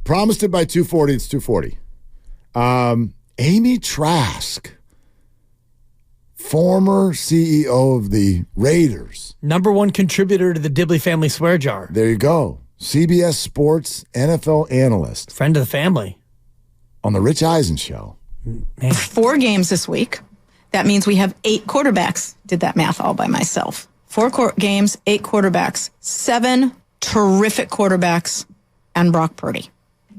promised it by 2:40. It's 2:40. Amy Trask, former CEO of the Raiders. Number one contributor to the Dibley family swear jar. There you go. CBS Sports NFL analyst. Friend of the family. On the Rich Eisen Show. Man. 4 games this week. That means we have 8 quarterbacks. Did that math all by myself. 4 games, 8 quarterbacks, 7 terrific quarterbacks, and Brock Purdy.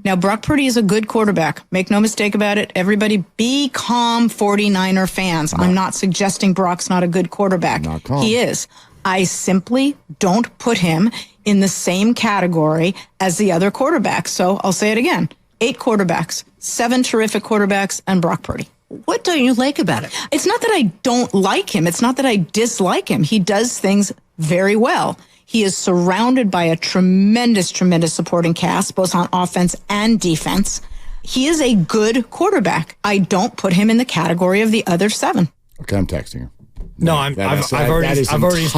Now, Brock Purdy is a good quarterback. Make no mistake about it. Everybody be calm, 49er fans. No. I'm not suggesting Brock's not a good quarterback. Not calm. He is. I simply don't put him in the same category as the other quarterbacks. So I'll say it again. 8 quarterbacks, 7 terrific quarterbacks, and Brock Purdy. What don't you like about it? It's not that I don't like him. It's not that I dislike him. He does things very well. He is surrounded by a tremendous, tremendous supporting cast, both on offense and defense. He is a good quarterback. I don't put him in the category of the other 7. Okay, I'm texting her. No, I've already started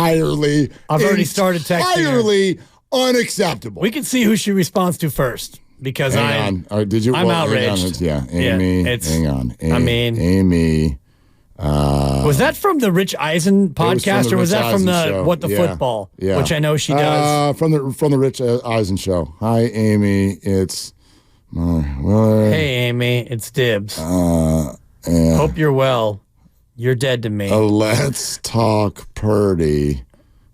texting her. Entirely unacceptable. We can see who she responds to first because I'm outraged. Amy. Hang on. Amy. Was that from the Rich Eisen podcast, or was that from the show. What the Football? Yeah. Which I know she does. From the Rich Eisen show. Hi, Amy. It's Willard. Hey, Amy. It's Dibs. Hope you're well. You're dead to me. Let's talk Purdy.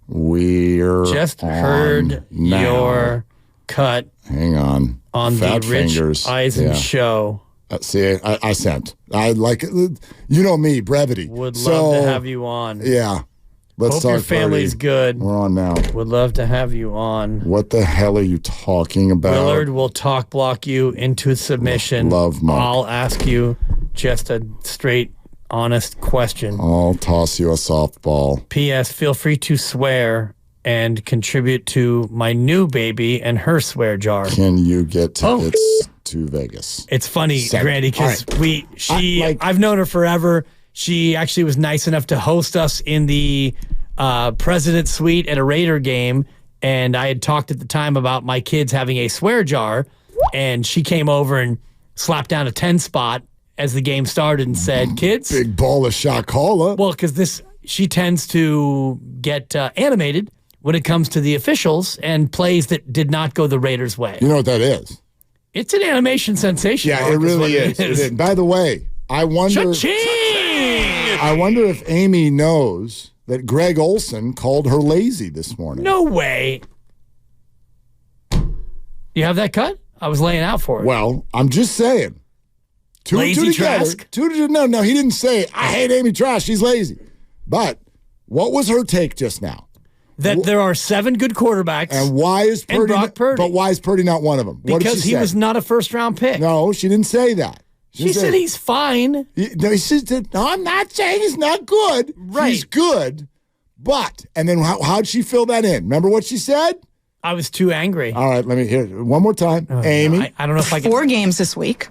We're just heard your cut. Hang on the Rich Eisen show. See, I sent. I like it. You know me, brevity. Would love to have you on. Yeah. Let's Hope talk your family's Purdy. good. We're on now. Would love to have you on. What the hell are you talking about? Willard will talk block you into submission. Love Mark. I'll ask you just a straight, honest question. I'll toss you a softball. P.S. Feel free to swear and contribute to my new baby and her swear jar. Can you get tickets to Vegas? It's funny, Grandy, because I've known her forever. She actually was nice enough to host us in the President's Suite at a Raider game, and I had talked at the time about my kids having a swear jar, and she came over and slapped down a 10 spot as the game started and said, kids. Big ball of shot caller. Well, because she tends to get animated when it comes to the officials and plays that did not go the Raiders' way. You know what that is? It's an animation sensation. Yeah, it really is. It is. By the way, I wonder if Amy knows that Greg Olson called her lazy this morning. No way. You have that cut? I was laying out for it. Well, I'm just saying. Lazy Trask? No, he didn't say, I hate Amy Trask, she's lazy. But what was her take just now? That there are 7 good quarterbacks. And why is Purdy? And Brock Purdy. But why is Purdy not one of them? Because he was not a first-round pick. No, she didn't say that. She said he's fine. No, I'm not saying he's not good. Right. He's good. But, and then how'd she fill that in? Remember what she said? I was too angry. All right, let me hear it one more time. Amy. No, I don't know if I can. 4 games this week.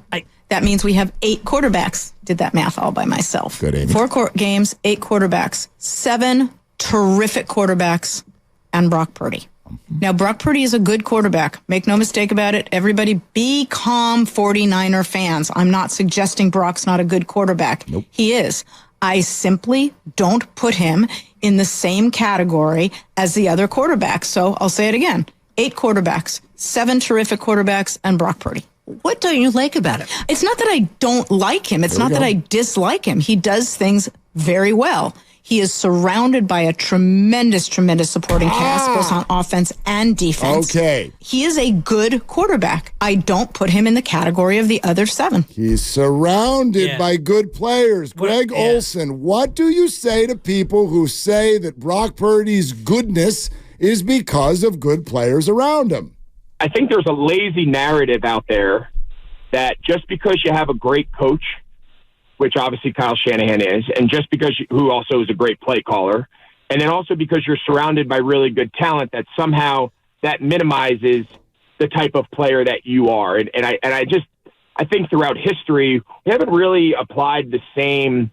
That means we have 8 quarterbacks. Did that math all by myself. Good, Amy. 4 games, 8 quarterbacks, 7 terrific quarterbacks, and Brock Purdy. Now, Brock Purdy is a good quarterback. Make no mistake about it. Everybody be calm, 49er fans. I'm not suggesting Brock's not a good quarterback. Nope. He is. I simply don't put him in the same category as the other quarterbacks. So I'll say it again. 8 quarterbacks, 7 terrific quarterbacks, and Brock Purdy. What don't you like about it? It's not that I don't like him. It's not that I dislike him. He does things very well. He is surrounded by a tremendous, tremendous supporting cast, both on offense and defense. Okay. He is a good quarterback. I don't put him in the category of the other 7. He's surrounded by good players. Greg Olson, what do you say to people who say that Brock Purdy's goodness is because of good players around him? I think there's a lazy narrative out there that just because you have a great coach, which obviously Kyle Shanahan is, and just because who also is a great play caller, and then also because you're surrounded by really good talent, that somehow that minimizes the type of player that you are. And I think throughout history, we haven't really applied the same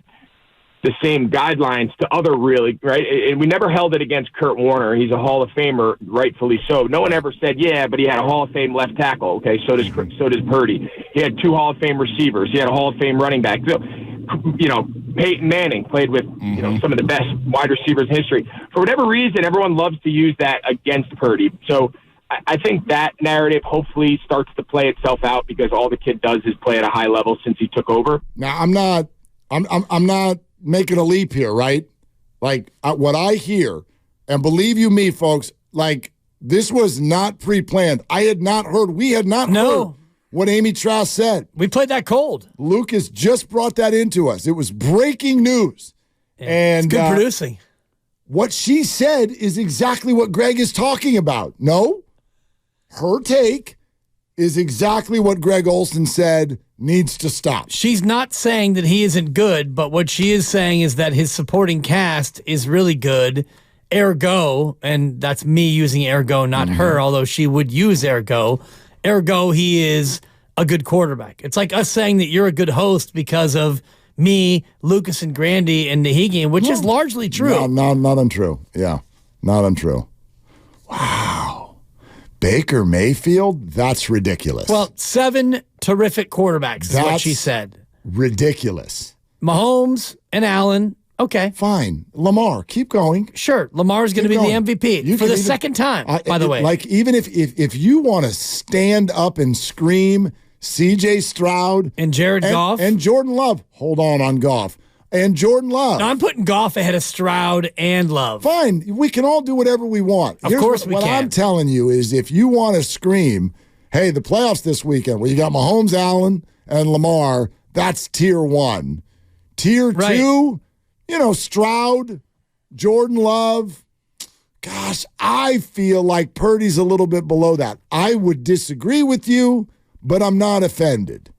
the same guidelines to other really, right? And we never held it against Kurt Warner. He's a Hall of Famer, rightfully so. No one ever said, yeah, but he had a Hall of Fame left tackle. Okay, so does Purdy. He had 2 Hall of Fame receivers. He had a Hall of Fame running back. So, Peyton Manning played with some of the best wide receivers in history. For whatever reason, everyone loves to use that against Purdy. So I think that narrative hopefully starts to play itself out because all the kid does is play at a high level since he took over. Now, I'm not making a leap here, right? Like what I hear, and believe you me, folks, like this was not pre-planned. We had not heard what Amy Trask said. We played that cold. Lucas just brought that into us. It was breaking news. Yeah, and it's good producing. What she said is exactly what Greg is talking about. No, her take is exactly what Greg Olsen said needs to stop. She's not saying that he isn't good, but what she is saying is that his supporting cast is really good. Ergo, and that's me using ergo, not her, although she would use ergo. Ergo, he is a good quarterback. It's like us saying that you're a good host because of me, Lucas, and Grandy, and Nahigian, which is largely true. No, not untrue. Yeah, not untrue. Wow. Baker Mayfield? That's ridiculous. Well, 7 terrific quarterbacks is what she said. Ridiculous. Mahomes and Allen, okay. Fine. Lamar, keep going. Sure, Lamar's going to be the MVP for the second time, by the way. Like, even if you want to stand up and scream C.J. Stroud. And Jared Goff. And Jordan Love. Hold on Goff. And Jordan Love. No, I'm putting Goff ahead of Stroud and Love. Fine. We can all do whatever we want. Of course we can. What I'm telling you is if you want to scream, hey, the playoffs this weekend, well, you got Mahomes, Allen, and Lamar, that's tier 1. Tier 2, Stroud, Jordan Love. Gosh, I feel like Purdy's a little bit below that. I would disagree with you, but I'm not offended.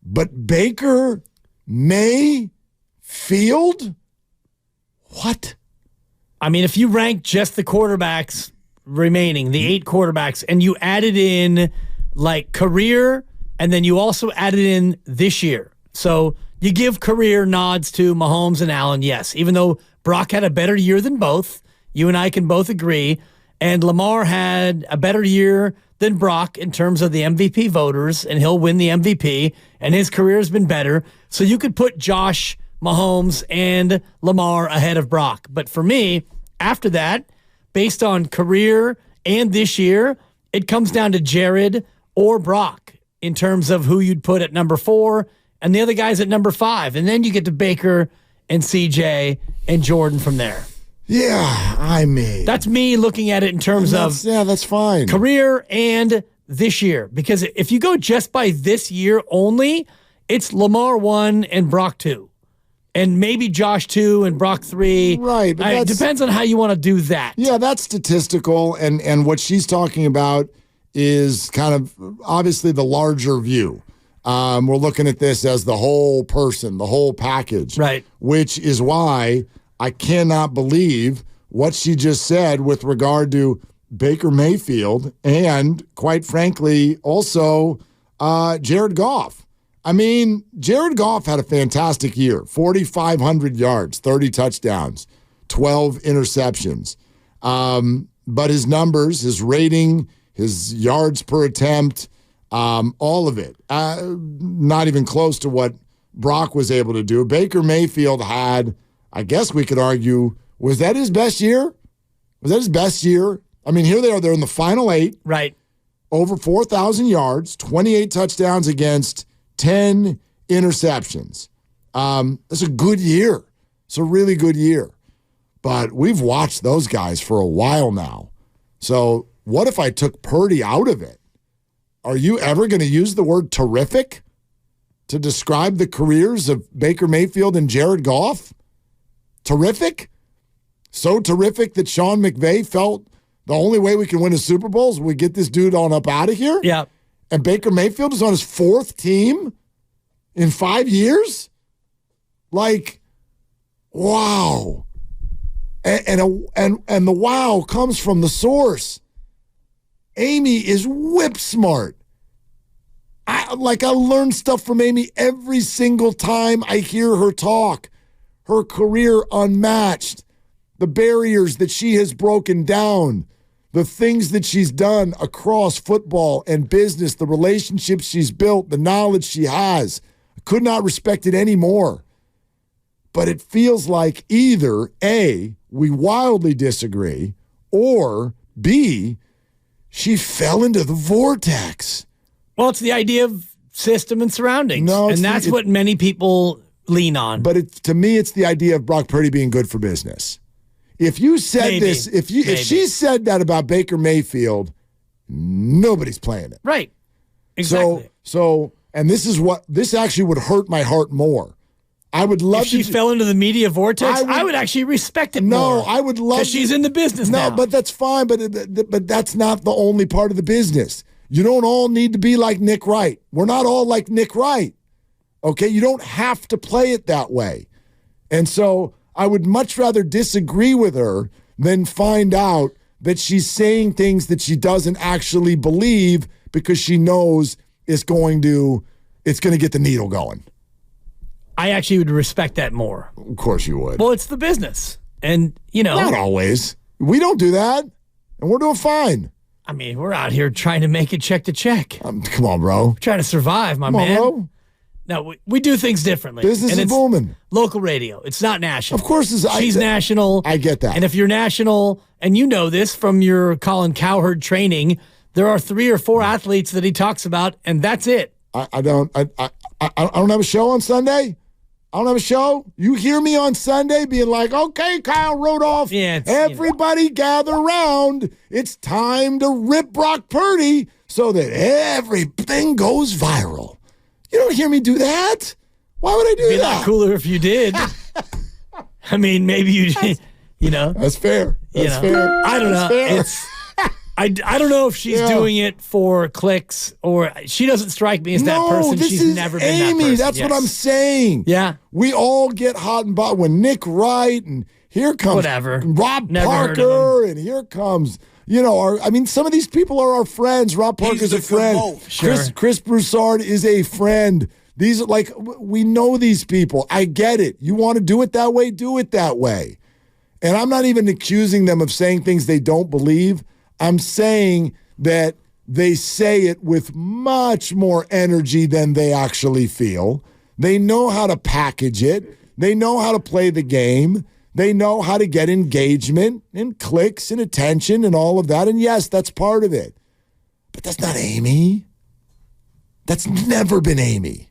But Baker Mayfield? What? I mean, if you rank just the quarterbacks remaining, the 8 quarterbacks, and you added in like career, and then you also added in this year. So you give career nods to Mahomes and Allen, yes, even though Brock had a better year than both. You and I can both agree. And Lamar had a better year than Brock in terms of the MVP voters, and he'll win the MVP, and his career has been better. So you could put Josh, Mahomes, and Lamar ahead of Brock. But for me, after that, based on career and this year, it comes down to Jared or Brock in terms of who you'd put at number 4 and the other guys at number 5. And then you get to Baker and CJ and Jordan from there. Yeah, I mean. That's me looking at it in terms of that's fine. Career and this year. Because if you go just by this year only, it's Lamar 1 and Brock 2. And maybe Josh 2 and Brock 3. Right. But it depends on how you want to do that. Yeah, that's statistical. And what she's talking about is kind of obviously the larger view. We're looking at this as the whole person, the whole package. Right. Which is why I cannot believe what she just said with regard to Baker Mayfield and, quite frankly, also Jared Goff. I mean, Jared Goff had a fantastic year, 4,500 yards, 30 touchdowns, 12 interceptions. But his numbers, his rating, his yards per attempt, all of it, not even close to what Brock was able to do. Baker Mayfield had, I guess we could argue, was that his best year? Was that his best year? I mean, here they are. They're in the final 8. Right. Over 4,000 yards, 28 touchdowns against 10 interceptions. That's a good year. It's a really good year. But we've watched those guys for a while now. So what if I took Purdy out of it? Are you ever going to use the word terrific to describe the careers of Baker Mayfield and Jared Goff? Terrific? So terrific that Sean McVay felt the only way we can win a Super Bowl is we get this dude on up out of here? Yeah. And Baker Mayfield is on his 4th team in 5 years? Like, wow. And the wow comes from the source. Amy is whip smart. I learn stuff from Amy every single time I hear her talk. her career unmatched. The barriers that she has broken down, the things that she's done across football and business, the relationships she's built, the knowledge she has. I could not respect it anymore. But it feels like either A, we wildly disagree, or B, she fell into the vortex. Well, it's the idea of system and surroundings. No, and that's what many people lean on. But to me, it's the idea of Brock Purdy being good for business. If you said this, if she said that about Baker Mayfield, nobody's playing it. Right. Exactly. So, and this actually would hurt my heart more. I would love if she fell into the media vortex, I would actually respect it more. No, I would love because she's in the business now. No, but that's fine. But that's not the only part of the business. You don't all need to be like Nick Wright. We're not all like Nick Wright. Okay, you don't have to play it that way. And so I would much rather disagree with her than find out that she's saying things that she doesn't actually believe because she knows it's going to get the needle going. I actually would respect that more. Of course you would. Well, it's the business. And, Not always. We don't do that. And we're doing fine. I mean, we're out here trying to make it check to check. Come on, bro. We're trying to survive, my man. Bro. No, we do things differently. Business is booming. Local radio. It's not national. Of course, she's national. I get that. And if you're national, and you know this from your Colin Cowherd training, there are 3 or 4 athletes that he talks about, and that's it. I don't have a show on Sunday. I don't have a show. You hear me on Sunday being like, okay, Kyle Rudolph, everybody gather around. It's time to rip Brock Purdy so that everything goes viral. You don't hear me do that. Why would I do that? It'd be a lot cooler if you did. I mean, maybe you know. That's fair. That's fair. I don't know. Fair. I don't know if she's doing it for clicks or she doesn't strike me as that person. She's never been that person. That's what I'm saying. Yeah. We all get hot and bothered when Nick Wright and here comes Rob Parker and here comes, some of these people are our friends. Rob Parker's a friend. Sure. Chris Broussard is a friend. These are we know these people. I get it. You want to do it that way? Do it that way. And I'm not even accusing them of saying things they don't believe. I'm saying that they say it with much more energy than they actually feel. They know how to package it. They know how to play the game. They know how to get engagement and clicks and attention and all of that. And yes, that's part of it. But that's not Amy. That's never been Amy.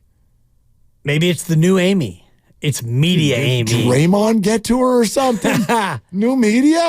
Maybe it's the new Amy. It's media Amy. Draymond get to her or something? New media?